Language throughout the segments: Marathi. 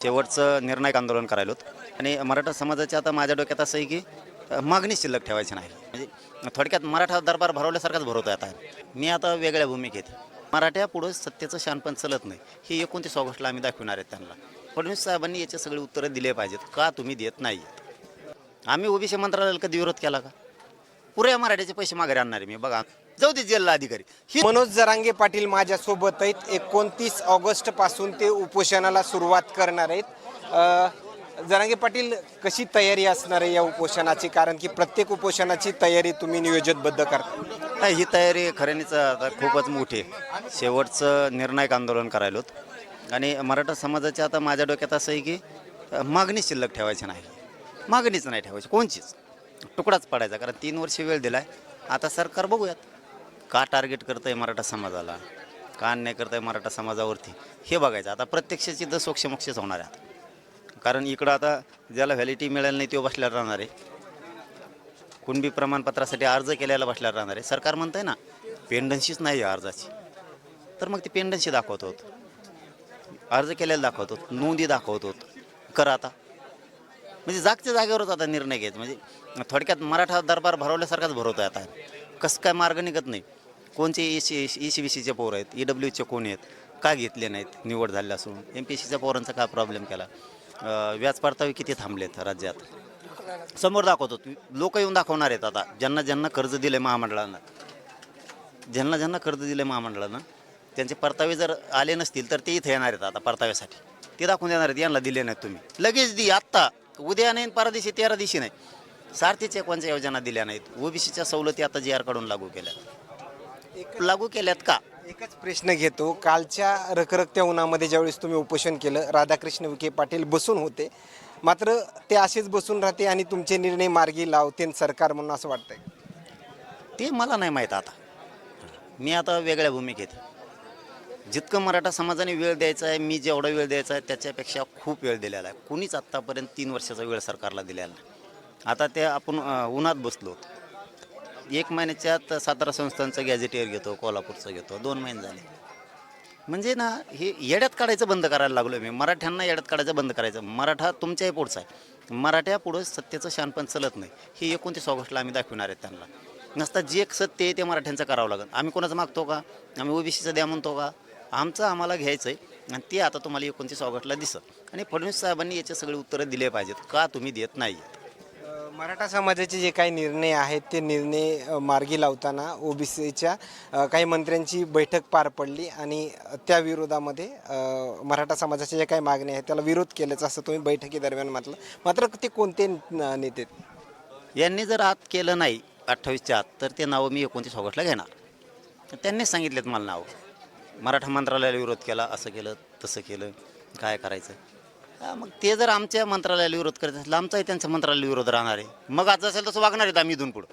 शेवटचं निर्णायक आंदोलन करायलो आणि मराठा समाजाची आता माझ्या डोक्यात असं आहे की मागणी शिल्लक ठेवायची नाही. म्हणजे थोडक्यात मराठा दरबार भरवल्यासारखाच भरवतो आता. मी आता वेगळ्या भूमिकेत मराठ्या पुढं सत्तेचं शानपण चलत नाही ही 29 ऑगस्टला आम्ही दाखवणार आहे त्यांना. फडणवीस साहेबांनी याचे सगळे उत्तरं दिले पाहिजेत. का तुम्ही देत नाही? आम्ही ओबीसी मंत्रालयाला कधी विरोध केला का? पुऱ्या मराठ्याचे पैसे माघारी आणणार आहे मी. बघा जाऊ दे जिल्हा अधिकारी ही मनोज जरांगे पाटील माझ्यासोबत आहेत. 29 ऑगस्ट पासून ते उपोषणाला सुरुवात करणार आहेत. जरांगे पाटील, कशी तयारी असणार आहे या उपोषणाची? कारण की प्रत्येक उपोषणाची तयारी तुम्ही नियोजनबद्ध करता. नाही, ही तयारी खऱ्यानीच आता खूपच मोठी आहे. शेवटचं निर्णायक आंदोलन करायलो आणि मराठा समाजाची आता माझ्या डोक्यात असं आहे की मागणी शिल्लक ठेवायची नाही. मागणीच नाही ठेवायची कोणचीच. तुकडाच पडायचा. कारण 3 वर्ष वेळ दिला आहे. आता सरकार बघूयात का टार्गेट करतं आहे मराठा समाजाला, का अन्याय करतं आहे मराठा समाजावरती, हे बघायचं. आता प्रत्यक्षाची तर सोक्षमोक्षच होणार आहे. कारण इकडं आता ज्याला व्हॅलिटी मिळाली नाही तो बसल्यावर राहणार आहे. कुणबी प्रमाणपत्रासाठी अर्ज केल्याला बसल्यावर राहणार आहे. सरकार म्हणतं आहे ना पेंडन्सीच नाही आहे अर्जाची, तर मग ती पेंडन्सी दाखवतो, अर्ज केलेला दाखवतो, नोंदी दाखवतो. करा आता. म्हणजे जागच्या जागेवरच आता निर्णय घ्यायचा. म्हणजे थोडक्यात मराठा दरबार भरवल्यासारखाच भरवतो आहे आता. कसं काय मार्ग निघत नाही. कोणचे ECBCचे पोरं आहेत, EWचे कोण आहेत, का घेतले नाहीत निवड झाले असून? MPSCच्या पोरांचा काय प्रॉब्लेम केला? व्याज परतावे किती थांबलेत राज्यात समोर दाखवतो. लोक येऊन दाखवणार आहेत आता. ज्यांना ज्यांना कर्ज दिले महामंडळानं, ज्यांना कर्ज दिले महामंडळानं, त्यांचे परतावे जर आले नसतील तर ते इथे येणार आहेत आता परताव्यासाठी. ते दाखवून देणार आहेत यांना दिले नाहीत तुम्ही. लगेच दी आत्ता, उद्या नाही, परवा दिवशी, 13 दिवशी नाही. सारथी चेकवांच्या योजना दिल्या नाहीत. ओबीसीच्या सवलती आता JR कडून लागू केल्यात का? एकच प्रश्न घेतो. कालच्या रखरखत्या उन्हामध्ये ज्यावेळेस तुम्ही उपोषण केलं, राधाकृष्ण विखे पाटील बसून होते, मात्र ते असेच बसून राहते आणि तुमचे निर्णय मार्गी लावते सरकार म्हणून असं वाटतंय? ते मला नाही माहीत. आता मी आता वेगळ्या भूमिकेत. जितकं मराठा समाजाने वेळ द्यायचा आहे, मी जेवढा वेळ द्यायचा आहे त्याच्यापेक्षा खूप वेळ दिलेला आहे. कुणीच आत्तापर्यंत 3 वर्षाचा वेळ सरकारला दिलेला नाही. आता ते आपण उन्हात बसलो. 1 महिन्याच्या आत सातारा संस्थांचं गॅझेटियर घेतो, कोल्हापूरचं घेतो. 2 महिने झाले. म्हणजे ना हे येड्यात काढायचं बंद करायला लागलो मी. मराठ्यांना येड्यात काढायचं बंद करायचं. मराठा तुमच्याही पुढचा आहे. मराठ्या पुढं सत्तेचं शानपण चलत नाही ही 29 ऑगस्टला आम्ही दाखवणार आहेत त्यांना. नसता जे एक सत्य आहे ते मराठ्यांचं करावं लागेल. आम्ही कोणाचं मागतो का? आम्ही ओबीसीचं द्या म्हणतो का? आमचं आम्हाला घ्यायचं आहे आणि ते आता तुम्हाला 29 ऑगस्टला दिसत. आणि फडणवीस साहेबांनी याचे सगळे उत्तरं दिले पाहिजेत. का तुम्ही देत नाही? मराठा समाजाचे जे काही निर्णय आहेत ते निर्णय मार्गी लावताना ओबीसीच्या काही मंत्र्यांची बैठक पार पडली आणि त्या विरोधामध्ये मराठा समाजाच्या ज्या काही मागण्या आहेत त्याला विरोध केल्याचं असं तुम्ही बैठकीदरम्यान म्हटलं. मात्र ते कोणते नेते? यांनी जर आत केलं नाही 28च्या आत तर ते नावं मी 29 ऑगस्टला घेणार. त्यांनीच सांगितलेत मला नाव. मराठा मंत्रालयाला विरोध केला, असं केलं तसं केलं, काय करायचं? मग ते जर आमच्या मंत्रालयाला विरोध करत असेल, आमचाही त्यांच्या मंत्रालयाला विरोध राहणार आहे. मग आज असेल तसं वागणार आहेत आम्ही इथून पुढं.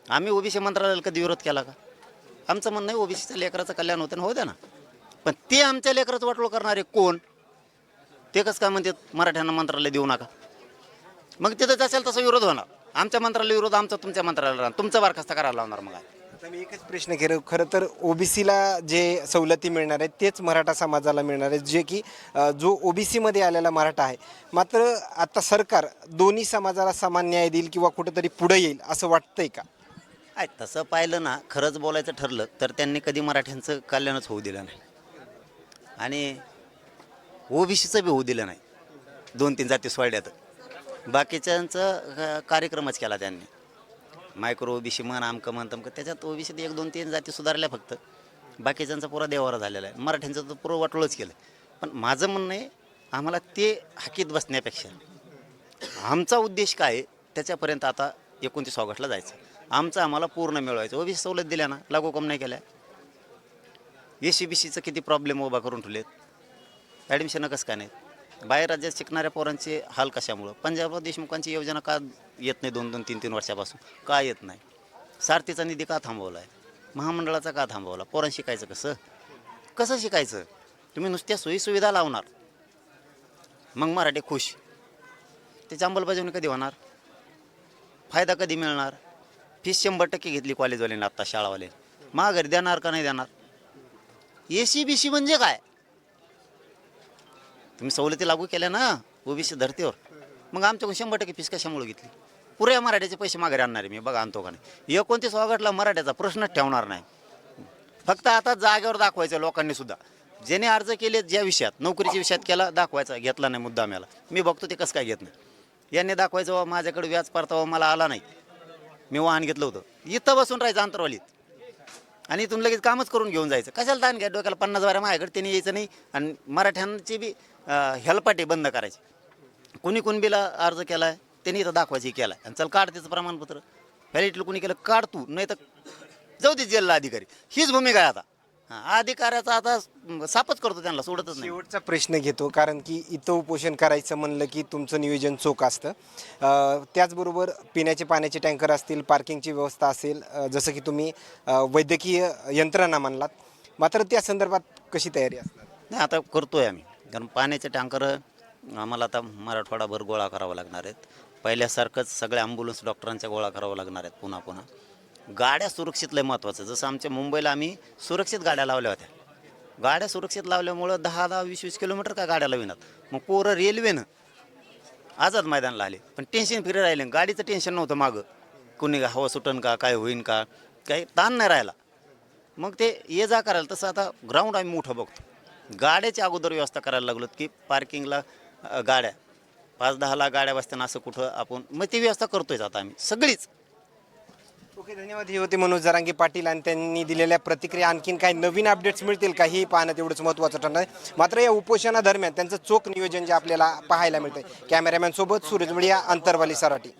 आम्ही ओबीसी मंत्रालयाला कधी विरोध केला का? आमचं म्हणणं आहे ओबीसीच्या लेकराचं कल्याण होतं ना, होऊ द्या ना. पण ते आमच्या लेकराचं वाटोळ करणारे कोण? ते कसं काय म्हणतात मराठ्यांना मंत्रालय देऊ नका? मग तिथं असेल तसं विरोध होणार. आमच्या मंत्रालय विरोध आमचा तुमच्या मंत्रालयाला राहणार, तुमचं बरखास्त करायला लावणार. मग आता मी एकच प्रश्न केलं. खरं तर ओबीसीला जे सवलती मिळणार आहेत तेच मराठा समाजाला मिळणार आहेत, जे की जो ओबीसीमध्ये आलेला मराठा आहे. मात्र आता सरकार दोन्ही समाजाला समान न्याय देईल किंवा कुठेतरी पुढे येईल असं वाटतंय का? तसं पाहिलं ना, खरंच बोलायचं ठरलं तर त्यांनी कधी मराठ्यांचं कल्याणच होऊ दिलं नाही आणि ओबीसीचं बी होऊ दिलं नाही. 2-3 जाती सोडल्यात. बाकीच्यांचं कार्यक्रमच केला त्यांनी. मायक्रो ओबीसी म्हण, आमकं म्हण तमकं. त्याच्यात ओबीसीत 1-2-3 जाती सुधारल्या फक्त. बाकीच्यांचा पुरा देवारा झालेला आहे. मराठ्यांचं तर पुरं वाटोळच केलं. पण माझं म्हणणं आहे, आम्हाला ते हाकीत बसण्यापेक्षा आमचा उद्देश काय आहे त्याच्यापर्यंत आता 29 ऑगस्टला जायचं. आमचं आम्हाला पूर्ण मिळवायचं. ओबीसी सवलत दिल्या ना, लागू कम नाही केल्या. ECBCचं किती प्रॉब्लेम उभा करून ठेवलेत. ॲडमिशनं कसं काय नाहीत? बाहेर राज्यात शिकणाऱ्या पोरांचे हाल कशामुळं? पंजाबराव देशमुखांची योजना का येत नाही 2-2, 3-3 वर्षापासून? का येत नाही? सारथीचा निधी का थांबवला आहे? महामंडळाचा का थांबवला? पोरांना शिकायचं कसं? कसं शिकायचं? तुम्ही नुसत्या सोयीसुविधा लावणार, मग मराठी खुश. त्याची अंमलबजावणी कधी होणार? फायदा कधी मिळणार? फीस 100% घेतली कॉलेजवाल्यांनी आत्ता, शाळावाले. माघारी देणार का नाही देणार? ECBC म्हणजे काय? तुम्ही सवलती लागू केल्या ना ओबीसी धर्तीवर, मग आमच्याकडून 100% फीस कशामुळे घेतली? पुऱ्या मराठ्याचे पैसे माघारी आणणार आहे मी, बघा आणतो का नाही. 29 ऑगस्टला मराठ्याचा प्रश्नच ठेवणार नाही. फक्त आता जागेवर दाखवायचं लोकांनी सुद्धा, ज्याने अर्ज केले ज्या विषयात नोकरीच्या विषयात केला दाखवायचा, घेतला नाही मुद्दा आम्हाला. मी बघतो ते कसं काय घेत नाही. यांनी दाखवायचं बाबा माझ्याकडे व्याज परतावा मला आला नाही, मी वाहन घेतलं होतं, इथं बसून राहायचं अंतरवालीत आणि इथून लगेच कामच करून घेऊन जायचं. कशाला ताण घ्या डोक्याला? 50 बारा माझ्याकडे त्यांनी यायचं नाही. आणि मराठ्यांची बी हेलपाटे बंद करायची. कुणी कुणबीला अर्ज केला आहे त्यांनी इथं दाखवायची केला आहे, आणि चल काढ त्याचं प्रमाणपत्र. व्हॅलिडिटी कुणी केलं काढ तू, नाही तर जाऊ दे जेलला अधिकारी. हीच भूमिका आहे आता. हां, अधिकाऱ्याचा आता सापच करतो, त्यांना सोडतच नाही. शेवटचा प्रश्न घेतो, कारण की इथं उपोषण करायचं म्हणलं की तुमचं नियोजन चोख असतं. त्याचबरोबर पिण्याचे पाण्याचे टँकर असतील, पार्किंगची व्यवस्था असेल, जसं की तुम्ही वैद्यकीय यंत्रणा म्हणलात, मात्र त्या संदर्भात कशी तयारी असणार? नाही, आता करतोय आम्ही. कारण पाण्याचे टँकर आम्हाला आता मराठवाडाभर गोळा करावं लागणार आहेत. पहिल्यासारखंच सगळ्या ॲम्ब्युलन्स डॉक्टरांच्या गोळा करावं लागणार आहेत पुन्हा पुन्हा. गाड्या सुरक्षित लय महत्त्वाचं. जसं आमच्या मुंबईला आम्ही सुरक्षित गाड्या लावल्या होत्या. गाड्या सुरक्षित लावल्यामुळं 10-10, 20-20 किलोमीटर काय गाड्या लाविनात. मग पोरं रेल्वेनं आझाद मैदानला आले, पण टेन्शन फ्री राहिले. गाडीचं टेन्शन नव्हतं मागं, कुणी हवा सुटन का, काय होईन का, काही ताण नाही राहिला. मग ते ये जा करायला. तसं आता ग्राउंड आम्ही मोठं बघतो. गाड्याची अगोदर व्यवस्था करायला लागलो की पार्किंगला गाड्या 5-10 गाड्या बसताना असं कुठं आपण, मग ती व्यवस्था करतोय आता आम्ही सगळीच. ओके, धन्यवाद. हे होते मनोज जरांगे पाटील आणि त्यांनी दिलेल्या प्रतिक्रिया. आणखीन काही नवीन अपडेट्स मिळतील का हे पाहणं तेवढंच महत्त्वाचं ठरणार आहे. मात्र या उपोषणादरम्यान त्यांचं चोख नियोजन जे आपल्याला पाहायला मिळतंय. कॅमेरामॅन सोबत सूरज मिडिया, अंतरवाली, सराटी.